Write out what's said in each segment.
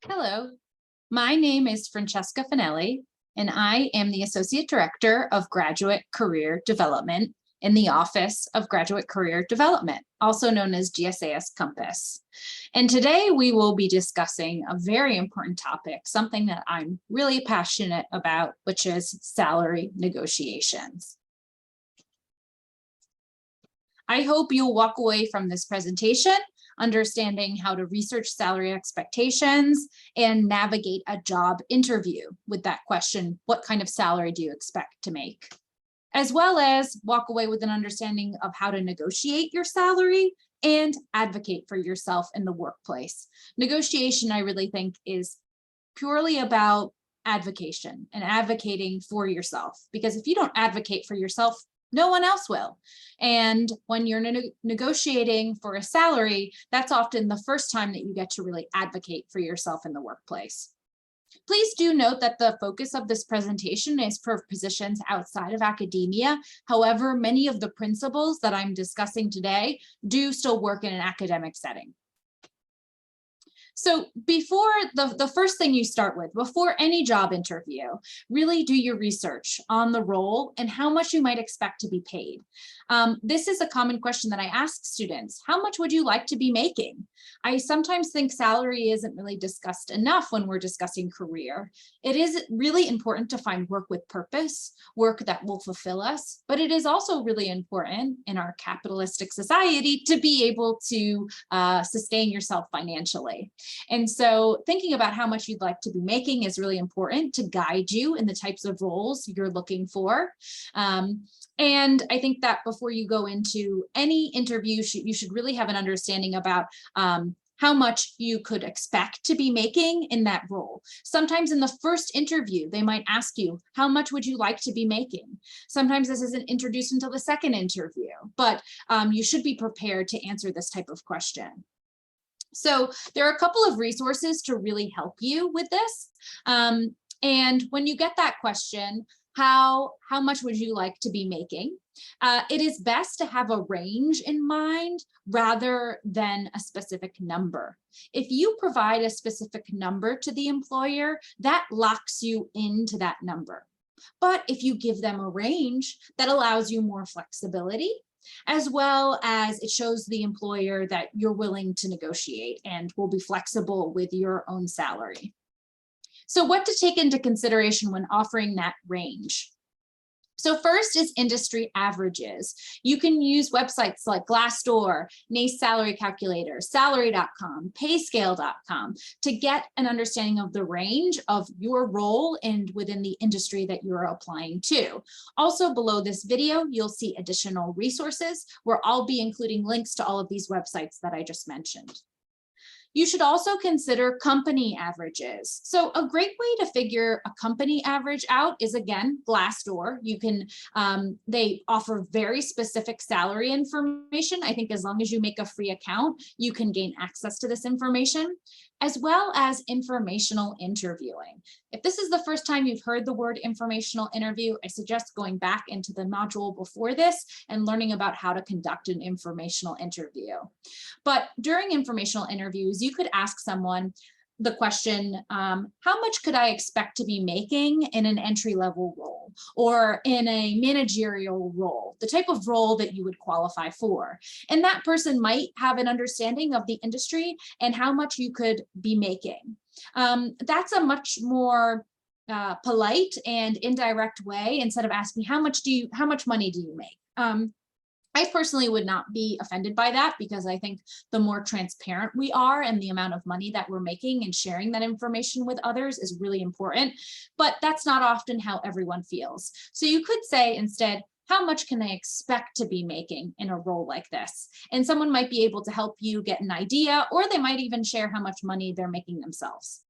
Hello, my name is Francesca Finelli, and I am the Associate Director of Graduate Career Development in the Office of Graduate Career Development, also known as GSAS Compass. And today we will be discussing a very important topic, something that I'm really passionate about, which is salary negotiations. I hope you'll walk away from this presentation understanding how to research salary expectations and navigate a job interview with that question, what kind of salary do you expect to make? As well as walk away with an understanding of how to negotiate your salary and advocate for yourself in the workplace. Negotiation, I really think, is purely about advocation and advocating for yourself, because if you don't advocate for yourself, no one else will. And when you're negotiating for a salary, that's often the first time that you get to really advocate for yourself in the workplace. Please do note that the focus of this presentation is for positions outside of academia. However, many of the principles that I'm discussing today do still work in an academic setting. So before the first thing you start with, before any job interview, really do your research on the role and how much you might expect to be paid. This is a common question that I ask students. How much would you like to be making? I sometimes think salary isn't really discussed enough when we're discussing career. It is really important to find work with purpose, work that will fulfill us, but it is also really important in our capitalistic society to be able to sustain yourself financially. And so thinking about how much you'd like to be making is really important to guide you in the types of roles you're looking for. And I think that before you go into any interview, you should really have an understanding about how much you could expect to be making in that role. Sometimes in the first interview, they might ask you, how much would you like to be making? Sometimes this isn't introduced until the second interview, but you should be prepared to answer this type of question. So there are a couple of resources to really help you with this. And when you get that question, how much would you like to be making? It is best to have a range in mind rather than a specific number. If you provide a specific number to the employer, that locks you into that number. But if you give them a range, that allows you more flexibility, as well as it shows the employer that you're willing to negotiate and will be flexible with your own salary. So what to take into consideration when offering that range? So first is industry averages. You can use websites like Glassdoor, NACE Salary Calculator, Salary.com, Payscale.com to get an understanding of the range of your role and within the industry that you're applying to. Also below this video, you'll see additional resources where I'll be including links to all of these websites that I just mentioned. You should also consider company averages. So a great way to figure a company average out is, again, Glassdoor. You can, they offer very specific salary information. I think as long as you make a free account, you can gain access to this information, as well as informational interviewing. If this is the first time you've heard the word informational interview, I suggest going back into the module before this and learning about how to conduct an informational interview. But during informational interviews, you could ask someone the question, how much could I expect to be making in an entry-level role or in a managerial role, the type of role that you would qualify for? And that person might have an understanding of the industry and how much you could be making. That's a much more polite and indirect way, instead of asking how much money do you make? I personally would not be offended by that, because I think the more transparent we are and the amount of money that we're making and sharing that information with others is really important, but that's not often how everyone feels. So you could say instead, how much can I expect to be making in a role like this? And someone might be able to help you get an idea, or they might even share how much money they're making themselves.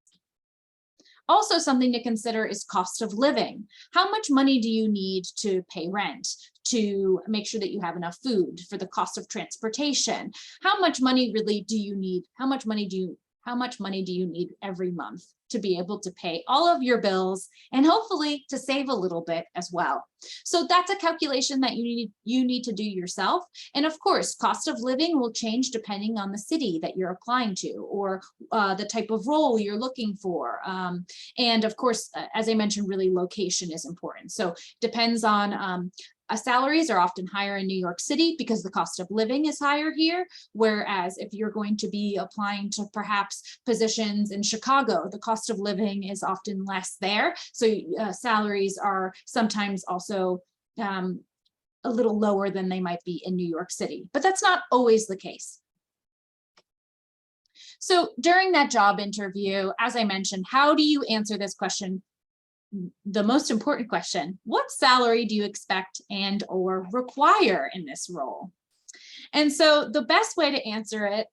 Also, something to consider is cost of living. How much money do you need to pay rent, to make sure that you have enough food, for the cost of transportation? How much money really do you need? How much money do you How much money do you need every month to be able to pay all of your bills and hopefully to save a little bit as well? So that's a calculation that you need to do yourself. And of course, cost of living will change depending on the city that you're applying to, or the type of role you're looking for. And of course, as I mentioned, really location is important. So depends on salaries are often higher in New York City because the cost of living is higher here. Whereas if you're going to be applying to perhaps positions in Chicago, the cost of living is often less there. So salaries are sometimes also a little lower than they might be in New York City, but that's not always the case. So during that job interview, as I mentioned, how do you answer this question? The most important question: what salary do you expect and or require in this role? And so the best way to answer it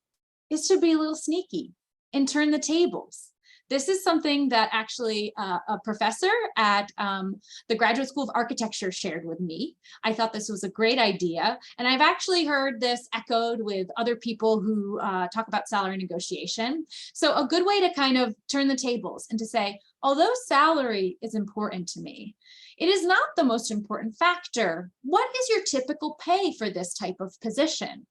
is to be a little sneaky and turn the tables. This is something that actually a professor at the Graduate School of Architecture shared with me. I thought this was a great idea. And I've actually heard this echoed with other people who talk about salary negotiation. So a good way to kind of turn the tables and to say, although salary is important to me, it is not the most important factor. What is your typical pay for this type of position?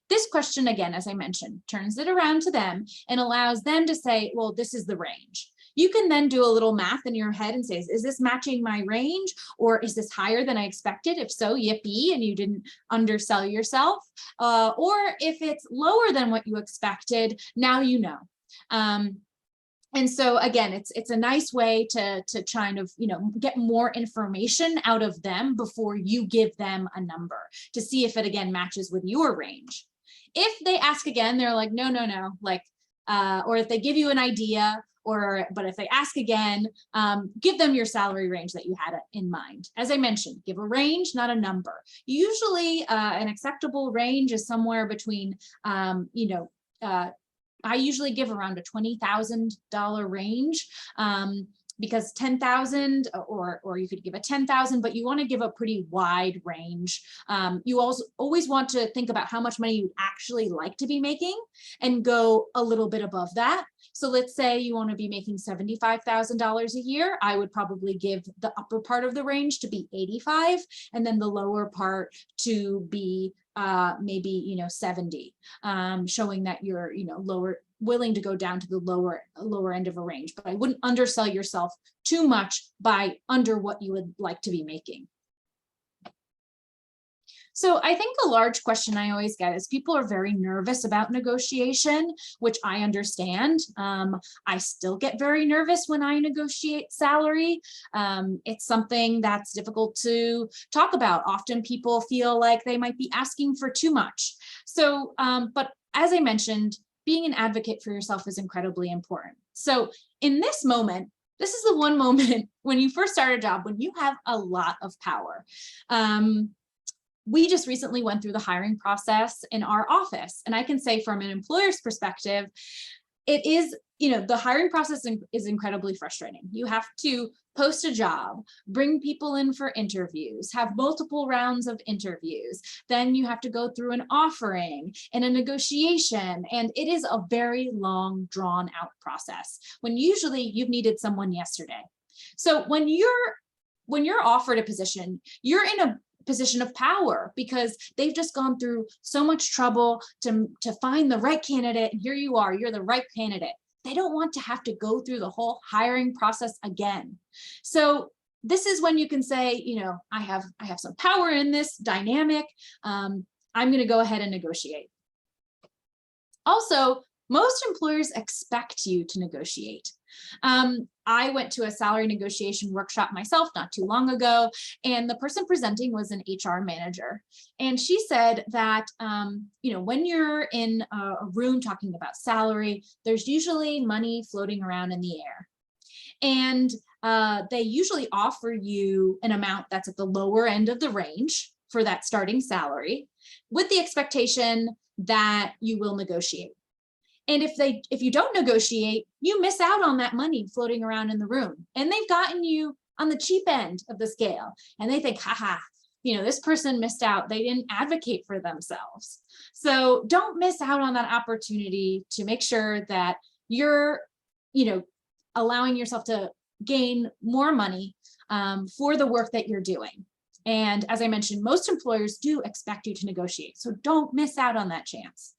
This question, again, as I mentioned, turns it around to them and allows them to say, well, this is the range. You can then do a little math in your head and say, is this matching my range, or is this higher than I expected? If so, yippee, and you didn't undersell yourself. Or if it's lower than what you expected, now you know. And so again, it's a nice way to kind of, get more information out of them before you give them a number to see if it again matches with your range. If they ask again, they're like, no, like, or if they give you an idea, but if they ask again, give them your salary range that you had in mind. As I mentioned, give a range, not a number. Usually an acceptable range is somewhere between, I usually give around a $20,000 range, because 10,000, or you could give a 10,000, but you want to give a pretty wide range. You also always want to think about how much money you actually like to be making and go a little bit above that. So let's say you want to be making $75,000 a year. I would probably give the upper part of the range to be 85, and then the lower part to be maybe 70, showing that you're willing to go down to the lower end of a range. But I wouldn't undersell yourself too much by under what you would like to be making. So I think a large question I always get is people are very nervous about negotiation, which I understand. I still get very nervous when I negotiate salary. It's something that's difficult to talk about. Often people feel like they might be asking for too much. So, but as I mentioned, being an advocate for yourself is incredibly important. So in this moment, this is the one moment when you first start a job when you have a lot of power. We just recently went through the hiring process in our office, and I can say from an employer's perspective, it is, the hiring process is incredibly frustrating. You have to post a job, bring people in for interviews, have multiple rounds of interviews. Then you have to go through an offering and a negotiation. And it is a very long, drawn out process when usually you've needed someone yesterday. So when you're offered a position, you're in a position of power because they've just gone through so much trouble to find the right candidate. And here you are, you're the right candidate. They don't want to have to go through the whole hiring process again. So this is when you can say, I have some power in this dynamic. I'm going to go ahead and negotiate. Also, most employers expect you to negotiate. I went to a salary negotiation workshop myself not too long ago, and the person presenting was an HR manager. And she said that, when you're in a room talking about salary, there's usually money floating around in the air. And they usually offer you an amount that's at the lower end of the range for that starting salary, with the expectation that you will negotiate. And if you don't negotiate, you miss out on that money floating around in the room. And they've gotten you on the cheap end of the scale. And they think, haha, this person missed out. They didn't advocate for themselves. So don't miss out on that opportunity to make sure that you're, allowing yourself to gain more money for the work that you're doing. And as I mentioned, most employers do expect you to negotiate, so don't miss out on that chance.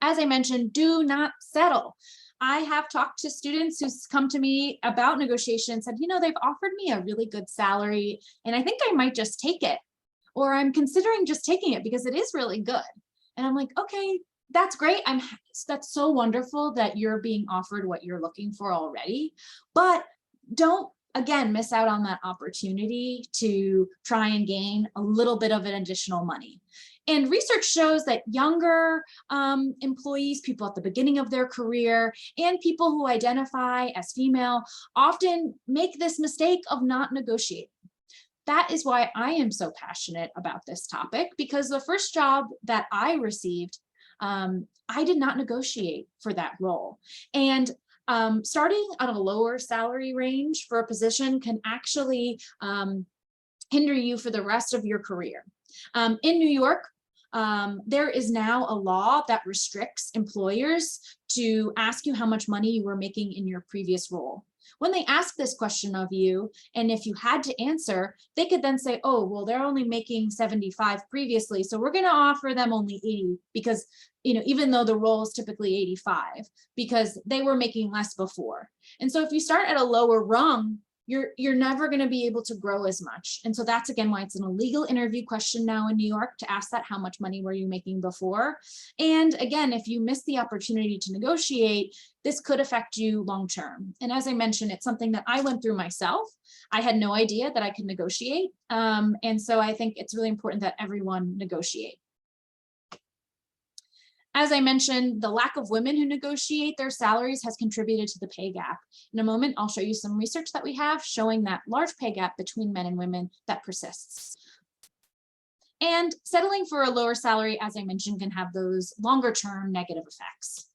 As I mentioned, do not settle. I have talked to students who's come to me about negotiation and said, they've offered me a really good salary and I think I might just take it, or I'm considering just taking it because it is really good. And I'm like, okay, that's great. That's so wonderful that you're being offered what you're looking for already, but don't, again, miss out on that opportunity to try and gain a little bit of an additional money. And research shows that younger employees, people at the beginning of their career, and people who identify as female often make this mistake of not negotiating. That is why I am so passionate about this topic, because the first job that I received, I did not negotiate for that role. And starting on a lower salary range for a position can actually hinder you for the rest of your career. In New York, there is now a law that restricts employers to ask you how much money you were making in your previous role. When they ask this question of you, and if you had to answer, they could then say, oh, well, they're only making 75 previously, so we're going to offer them only 80 because, even though the role is typically 85, because they were making less before. And so if you start at a lower rung, you're never going to be able to grow as much. And so that's, again, why it's an illegal interview question now in New York to ask that, how much money were you making before? And again, if you miss the opportunity to negotiate, this could affect you long-term. And as I mentioned, it's something that I went through myself. I had no idea that I could negotiate. And so I think it's really important that everyone negotiate. As I mentioned, the lack of women who negotiate their salaries has contributed to the pay gap. In a moment, I'll show you some research that we have showing that large pay gap between men and women that persists. And settling for a lower salary, as I mentioned, can have those longer-term negative effects.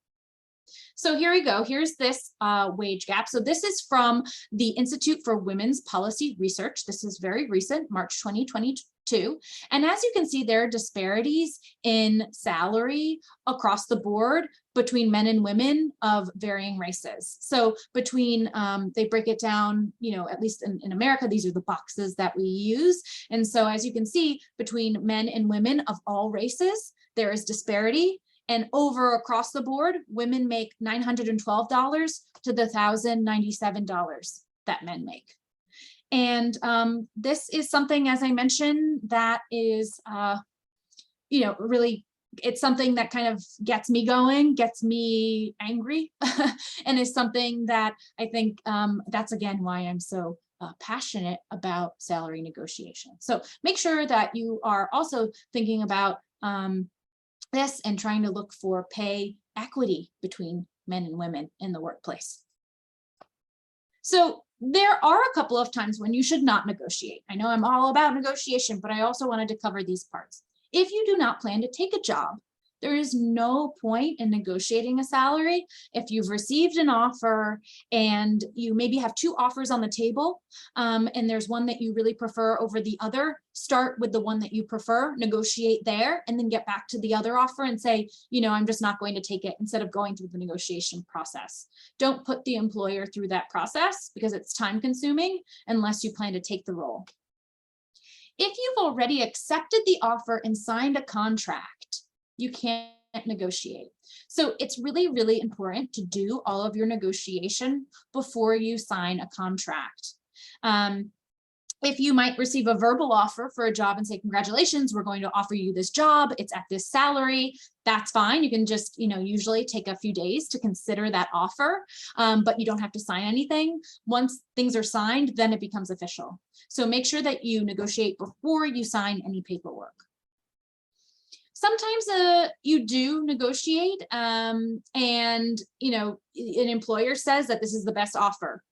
So here we go. Here's this wage gap. So this is from the Institute for Women's Policy Research. This is very recent, March 2022. And as you can see, there are disparities in salary across the board between men and women of varying races. So between, they break it down, at least in America, these are the boxes that we use. And so as you can see, between men and women of all races, there is disparity. And over across the board, women make $912 to the $1,097 that men make. And this is something, as I mentioned, that is, really, it's something that kind of gets me going, gets me angry, and is something that I think that's, again, why I'm so passionate about salary negotiation. So make sure that you are also thinking about this and trying to look for pay equity between men and women in the workplace. So there are a couple of times when you should not negotiate. I know I'm all about negotiation, but I also wanted to cover these parts. If you do not plan to take a job, there is no point in negotiating a salary. If you've received an offer and you maybe have two offers on the table, and there's one that you really prefer over the other, start with the one that you prefer, negotiate there, and then get back to the other offer and say, I'm just not going to take it, instead of going through the negotiation process. Don't put the employer through that process because it's time consuming unless you plan to take the role. If you've already accepted the offer and signed a contract, you can't negotiate. So it's really, really important to do all of your negotiation before you sign a contract. If you might receive a verbal offer for a job and say, congratulations, we're going to offer you this job, it's at this salary, that's fine. You can just, usually take a few days to consider that offer, but you don't have to sign anything. Once things are signed, then it becomes official. So make sure that you negotiate before you sign any paperwork. Sometimes you do negotiate and, an employer says that this is the best offer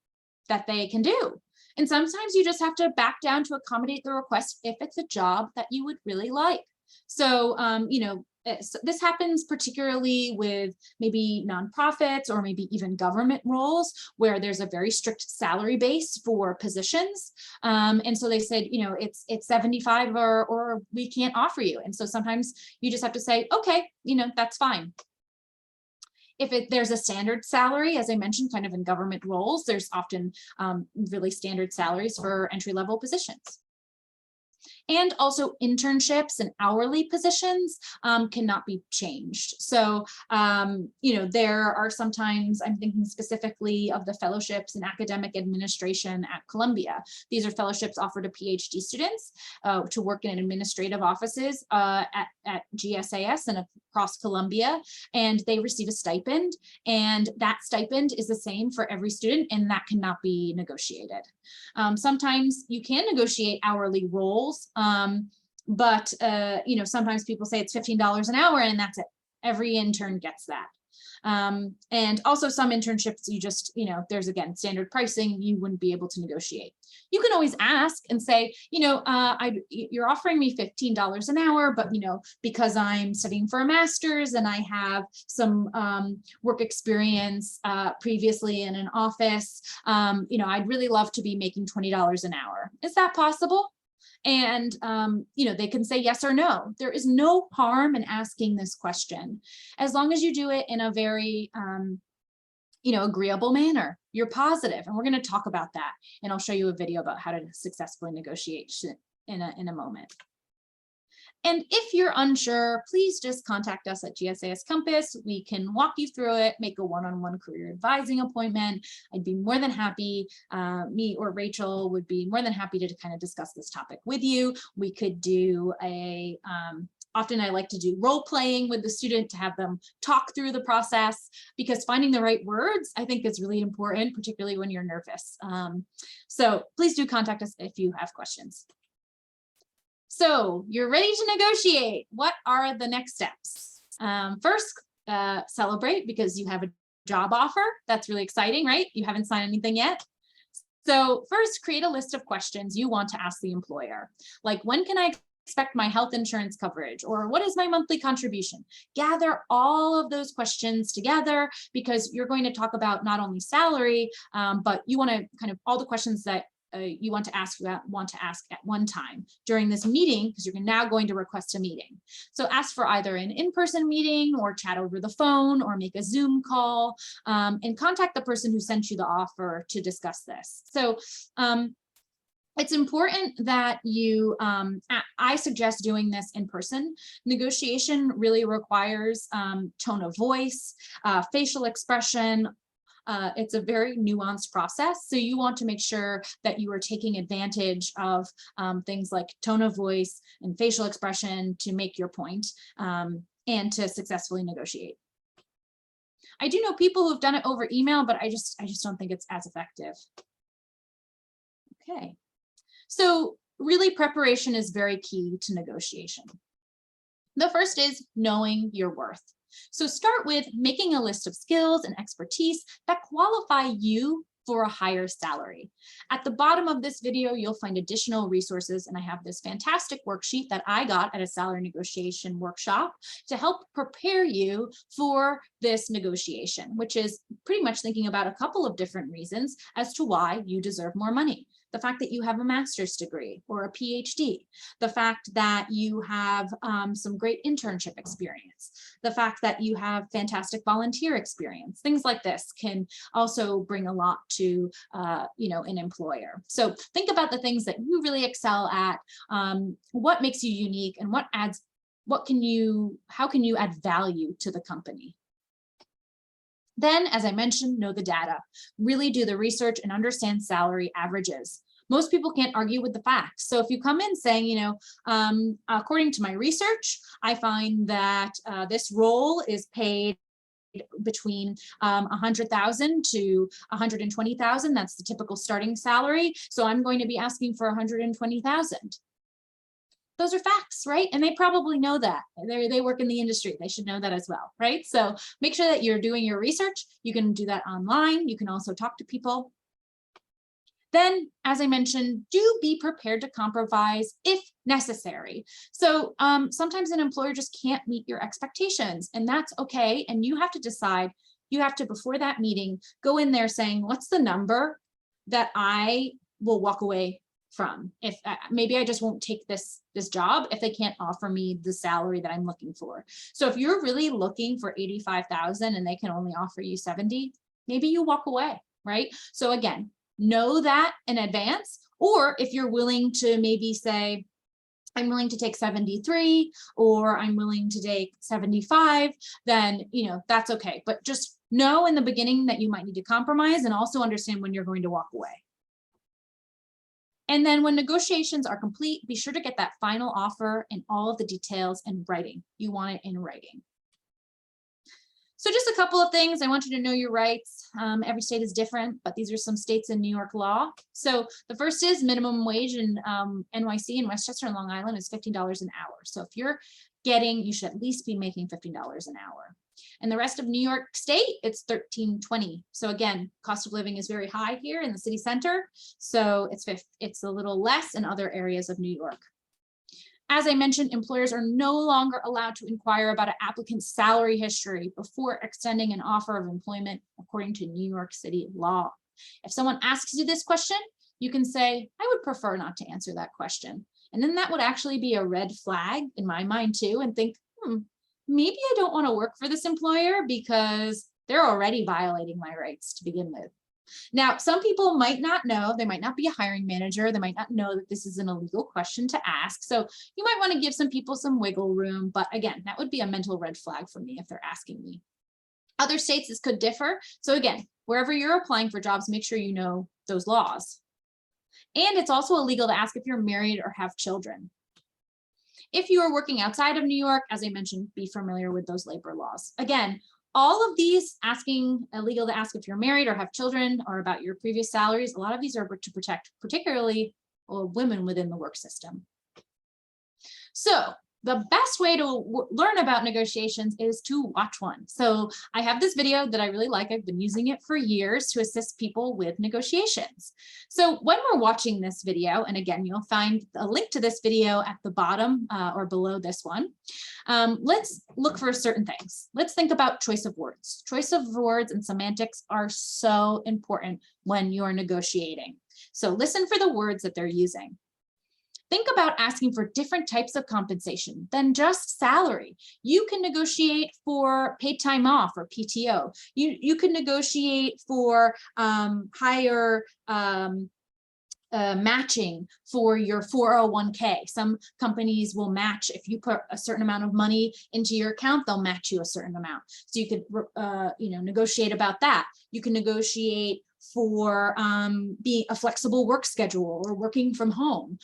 that they can do. And sometimes you just have to back down to accommodate the request if it's a job that you would really like. So, this happens particularly with maybe nonprofits or maybe even government roles where there's a very strict salary base for positions. And so they said, it's 75 or we can't offer you. And so sometimes you just have to say, okay, that's fine. there's a standard salary, as I mentioned, kind of in government roles, there's often really standard salaries for entry-level positions. And also internships and hourly positions cannot be changed. So, there are sometimes, I'm thinking specifically of the fellowships in academic administration at Columbia. These are fellowships offered to PhD students to work in administrative offices at GSAS and across Columbia, and they receive a stipend, and that stipend is the same for every student, and that cannot be negotiated. Sometimes you can negotiate hourly roles, but sometimes people say it's $15 an hour and that's it. Every intern gets that. And also some internships, you just, there's again, standard pricing, you wouldn't be able to negotiate. You can always ask and say, you're offering me $15 an hour, but, because I'm studying for a master's and I have some work experience previously in an office, I'd really love to be making $20 an hour. Is that possible? And, they can say yes or no. There is no harm in asking this question, as long as you do it in a very, agreeable manner. You're positive, and we're going to talk about that. And I'll show you a video about how to successfully negotiate in a moment. And if you're unsure, please just contact us at GSAS Compass. We can walk you through it, make a one-on-one career advising appointment. I'd be more than happy, me or Rachel would be more than happy to kind of discuss this topic with you. We could do often I like to do role playing with the student to have them talk through the process, because finding the right words, I think, is really important, particularly when you're nervous. So please do contact us if you have questions. So you're ready to negotiate. What are the next steps? First, celebrate, because you have a job offer. That's really exciting, right? You haven't signed anything yet. So first, create a list of questions you want to ask the employer. Like, when can I expect my health insurance coverage? Or what is my monthly contribution? Gather all of those questions together, because you're going to talk about not only salary, but you want to kind of all the questions that you want to ask at one time during this meeting, because you're now going to request a meeting. So ask for either an in-person meeting or chat over the phone or make a Zoom call, and contact the person who sent you the offer to discuss this. So it's important that you, I suggest doing this in person. Negotiation really requires tone of voice, facial expression. It's a very nuanced process. So you want to make sure that you are taking advantage of things like tone of voice and facial expression to make your point and to successfully negotiate. I do know people who've done it over email, but I just don't think it's as effective. Okay. So really, preparation is very key to negotiation. The first is knowing your worth. So start with making a list of skills and expertise that qualify you for a higher salary. At the bottom of this video, you'll find additional resources, and I have this fantastic worksheet that I got at a salary negotiation workshop to help prepare you for this negotiation, which is pretty much thinking about a couple of different reasons as to why you deserve more money. The fact that you have a master's degree or a PhD, the fact that you have some great internship experience, the fact that you have fantastic volunteer experience, things like this can also bring a lot to an employer. So think about the things that you really excel at, what makes you unique, and how can you add value to the company. Then, as I mentioned, know the data. Really do the research and understand salary averages. Most people can't argue with the facts. So if you come in saying, according to my research, I find that this role is paid between 100,000 to 120,000. That's the typical starting salary. So I'm going to be asking for 120,000. Those are facts, right? And they probably know that. They work in the industry. They should know that as well, right? So make sure that you're doing your research. You can do that online. You can also talk to people. Then, as I mentioned, do be prepared to compromise if necessary. So sometimes an employer just can't meet your expectations, and that's okay. And you have to decide, before that meeting, go in there saying, what's the number that I will walk away from. If maybe I just won't take this job if they can't offer me the salary that I'm looking for. So if you're really looking for 85,000 and they can only offer you 70, maybe you walk away, right? So again, know that in advance. Or if you're willing to maybe say, I'm willing to take 73 or I'm willing to take 75, then, you know, that's okay. But just know in the beginning that you might need to compromise, and also understand when you're going to walk away. And then when negotiations are complete, be sure to get that final offer and all of the details in writing. You want it in writing. So just a couple of things. I want you to know your rights. Every state is different, but these are some states in New York law. So the first is minimum wage in NYC and Westchester and Long Island is $15 an hour. So if you're getting, you should at least be making $15 an hour. And the rest of New York State, it's $13.20. So again, cost of living is very high here in the city center. So it's a little less in other areas of New York. As I mentioned, employers are no longer allowed to inquire about an applicant's salary history before extending an offer of employment, according to New York City law. If someone asks you this question, you can say, I would prefer not to answer that question. And then that would actually be a red flag in my mind too, and think, maybe I don't want to work for this employer because they're already violating my rights to begin with. Now, some people might not know, they might not be a hiring manager, they might not know that this is an illegal question to ask. So you might want to give some people some wiggle room, but again, that would be a mental red flag for me if they're asking me. Other states, this could differ. So again, wherever you're applying for jobs, make sure you know those laws. And it's also illegal to ask if you're married or have children. If you are working outside of New York, as I mentioned, be familiar with those labor laws. Again, all of these asking illegal to ask if you're married or have children or about your previous salaries, a lot of these are to protect particularly women within the work system. So the best way to learn about negotiations is to watch one. So I have this video that I really like. I've been using it for years to assist people with negotiations. So when we're watching this video, and again, you'll find a link to this video at the bottom or below this one. Let's look for certain things. Let's think about choice of words. Choice of words and semantics are so important when you're negotiating. So listen for the words that they're using. Think about asking for different types of compensation than just salary. You can negotiate for paid time off or PTO. You can negotiate for higher matching for your 401k. Some companies will match if you put a certain amount of money into your account, they'll match you a certain amount. So you could negotiate about that. You can negotiate for being a flexible work schedule or working from home.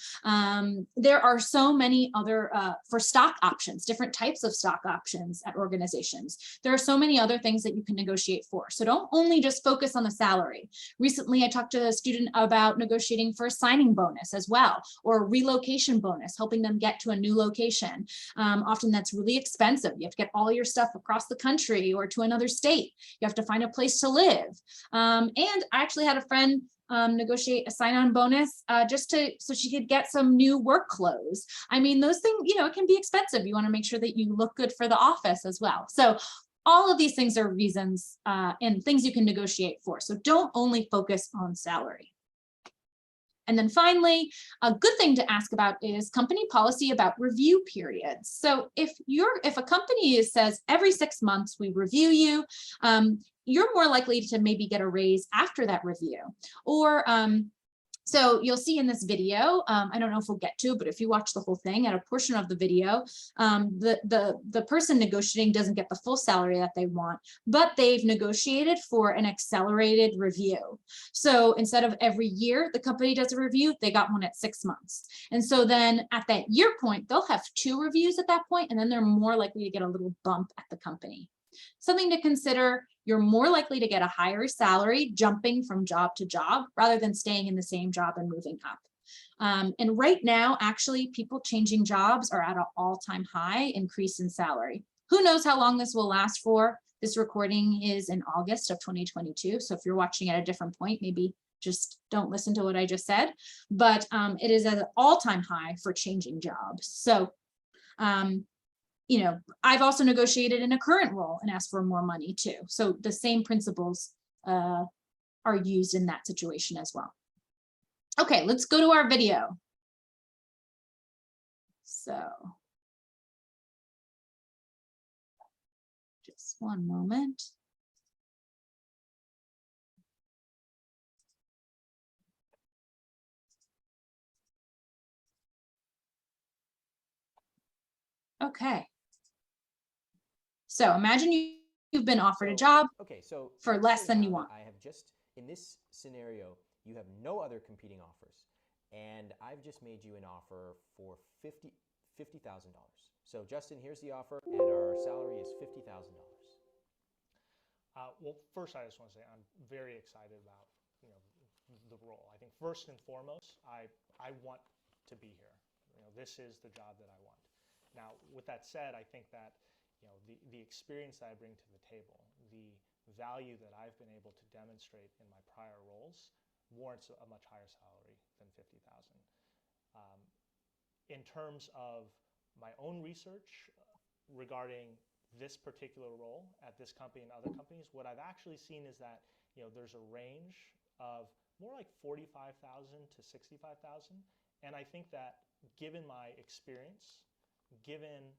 There are so many other, for stock options, different types of stock options at organizations. There are so many other things that you can negotiate for. So don't only just focus on the salary. Recently, I talked to a student about negotiating for a signing bonus as well, or a relocation bonus, helping them get to a new location. Often that's really expensive. You have to get all your stuff across the country or to another state. You have to find a place to live. And I actually had a friend negotiate a sign-on bonus so she could get some new work clothes. I mean, those things, it can be expensive. You want to make sure that you look good for the office as well. So all of these things are reasons and things you can negotiate for. So don't only focus on salary. And then finally, a good thing to ask about is company policy about review periods. So if a company says every 6 months we review you, you're more likely to maybe get a raise after that review. Or so you'll see in this video, I don't know if we'll get to, but if you watch the whole thing, at a portion of the video, the person negotiating doesn't get the full salary that they want, but they've negotiated for an accelerated review. So instead of every year the company does a review, they got one at 6 months. And so then at that year point, they'll have 2 reviews at that point, and then they're more likely to get a little bump at the company. Something to consider, you're more likely to get a higher salary jumping from job to job rather than staying in the same job and moving up. And right now, actually, people changing jobs are at an all-time high increase in salary. Who knows how long this will last for? This recording is in August of 2022. So if you're watching at a different point, maybe just don't listen to what I just said. But it is at an all-time high for changing jobs. So I've also negotiated in a current role and asked for more money too. So the same principles are used in that situation as well. Okay, let's go to our video. So just one moment. Okay. So imagine you've been offered a job Okay, so for let's less say than you now that want. I have just, in this scenario, you have no other competing offers, and I've just made you an offer for $50,000. So Justin, here's the offer, and our salary is $50,000. Well, first, I just want to say I'm very excited about the role. I think first and foremost, I want to be here. This is the job that I want. Now, with that said, I think that the experience that I bring to the table, the value that I've been able to demonstrate in my prior roles, warrants a much higher salary than $50,000. In terms of my own research regarding this particular role at this company and other companies, what I've actually seen is that there's a range of more like 45,000 to 65,000, and I think that given my experience, given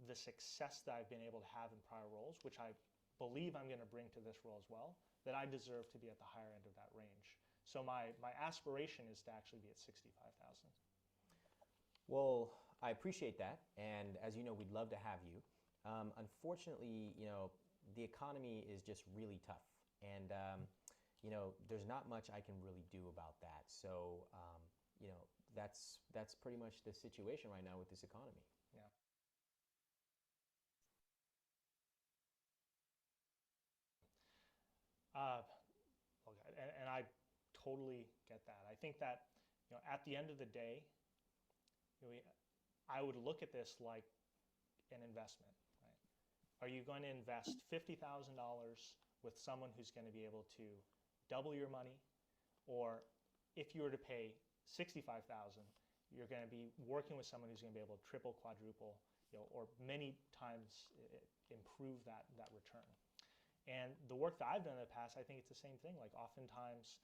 the success that I've been able to have in prior roles, which I believe I'm going to bring to this role as well, that I deserve to be at the higher end of that range. So my aspiration is to actually be at 65,000. Well, I appreciate that, and as you know, we'd love to have you. Unfortunately, the economy is just really tough, and there's not much I can really do about that. So, that's pretty much the situation right now with this economy. Yeah. Okay, and I totally get that. I think that at the end of the day, I would look at this like an investment. Right? Are you going to invest $50,000 with someone who's going to be able to double your money, or if you were to pay $65,000, you're going to be working with someone who's going to be able to triple, quadruple, or many times improve that return. And the work that I've done in the past, I think it's the same thing. Like oftentimes,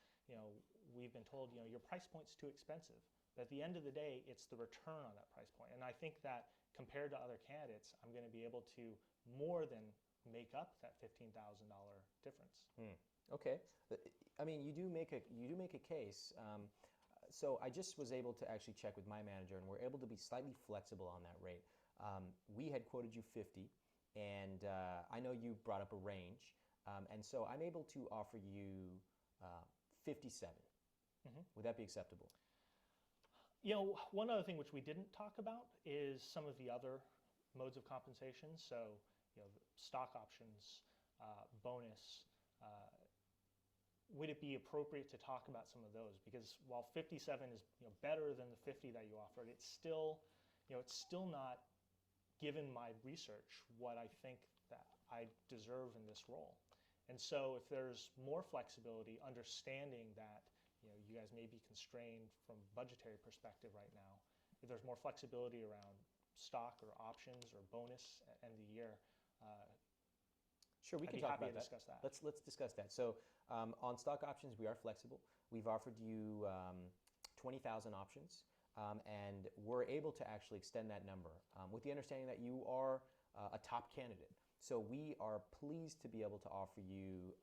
we've been told, your price point's too expensive. But at the end of the day, it's the return on that price point. And I think that compared to other candidates, I'm going to be able to more than make up that $15,000 difference. Okay, I mean, you do make a case. So I just was able to actually check with my manager, and we're able to be slightly flexible on that rate. We had quoted you 50, and I know you brought up a range, and so I'm able to offer you 57. Would that be acceptable? One other thing which we didn't talk about is some of the other modes of compensation. So, stock options, bonus. Would it be appropriate to talk about some of those? Because while 57 is better than the 50 that you offered, it's still not, given my research, what I think that I deserve in this role. And so if there's more flexibility, understanding that you guys may be constrained from a budgetary perspective right now, if there's more flexibility around stock or options or bonus at the end of the year, sure, we I'd can be talk happy about to that. discuss that. Let's discuss that. So on stock options, we are flexible. We've offered you 20,000 options, and we're able to actually extend that number with the understanding that you are a top candidate. So we are pleased to be able to offer you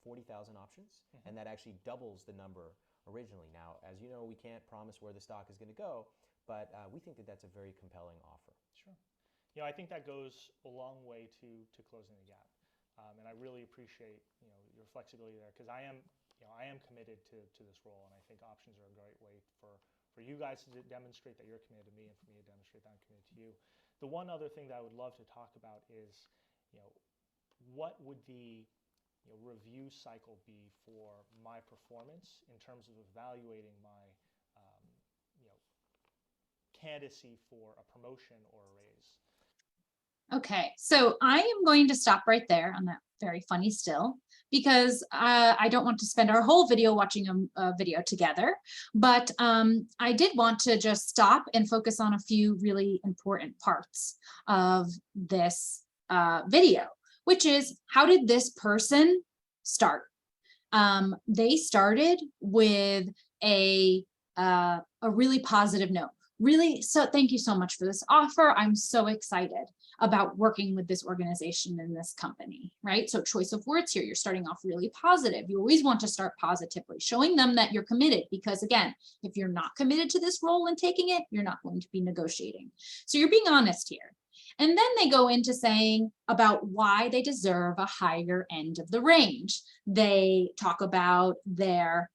40,000 options, and that actually doubles the number originally. Now, as you know, we can't promise where the stock is going to go, but we think that that's a very compelling offer. Sure. I think that goes a long way to closing the gap, and I really appreciate your flexibility there, because I am committed to this role, and I think options are a great way for you guys to demonstrate that you're committed to me, and for me to demonstrate that I'm committed to you. The one other thing that I would love to talk about is, what would the review cycle be for my performance in terms of evaluating my candidacy for a promotion or a raise? Okay, so I am going to stop right there on that very funny still, because I don't want to spend our whole video watching a video together, but I did want to just stop and focus on a few really important parts of this video, which is, how did this person start? They started with a really positive note. Really, so thank you so much for this offer. I'm so excited about working with this organization and this company, right? So choice of words here, you're starting off really positive. You always want to start positively, showing them that you're committed, because again, if you're not committed to this role and taking it, you're not going to be negotiating. So you're being honest here. And then they go into saying about why they deserve a higher end of the range. They talk about their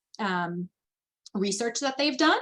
research that they've done.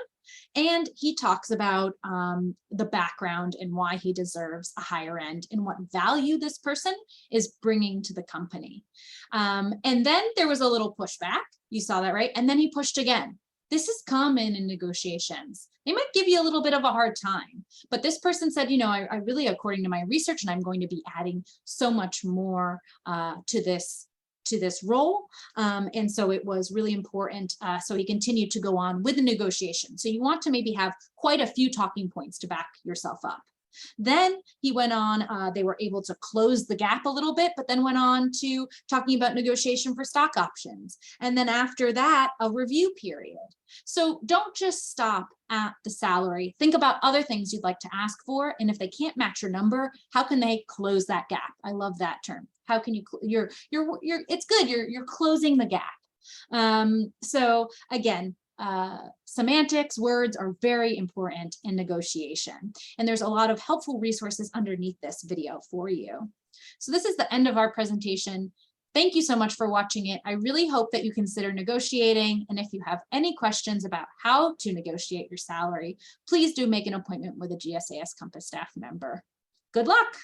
And he talks about the background and why he deserves a higher end and what value this person is bringing to the company. And then there was a little pushback. You saw that, right? And then he pushed again. This is common in negotiations. They might give you a little bit of a hard time, but this person said, you know, I really, according to my research, and I'm going to be adding so much more to this role. And so it was really important. So he continued to go on with the negotiation. So you want to maybe have quite a few talking points to back yourself up. Then he went on, they were able to close the gap a little bit, but then went on to talking about negotiation for stock options. And then after that, a review period. So don't just stop at the salary. Think about other things you'd like to ask for. And if they can't match your number, how can they close that gap? I love that term. How can you, it's good, you're closing the gap. So again, semantics, words are very important in negotiation. And there's a lot of helpful resources underneath this video for you. So this is the end of our presentation. Thank you so much for watching it. I really hope that you consider negotiating. And if you have any questions about how to negotiate your salary, please do make an appointment with a GSAS Compass staff member. Good luck.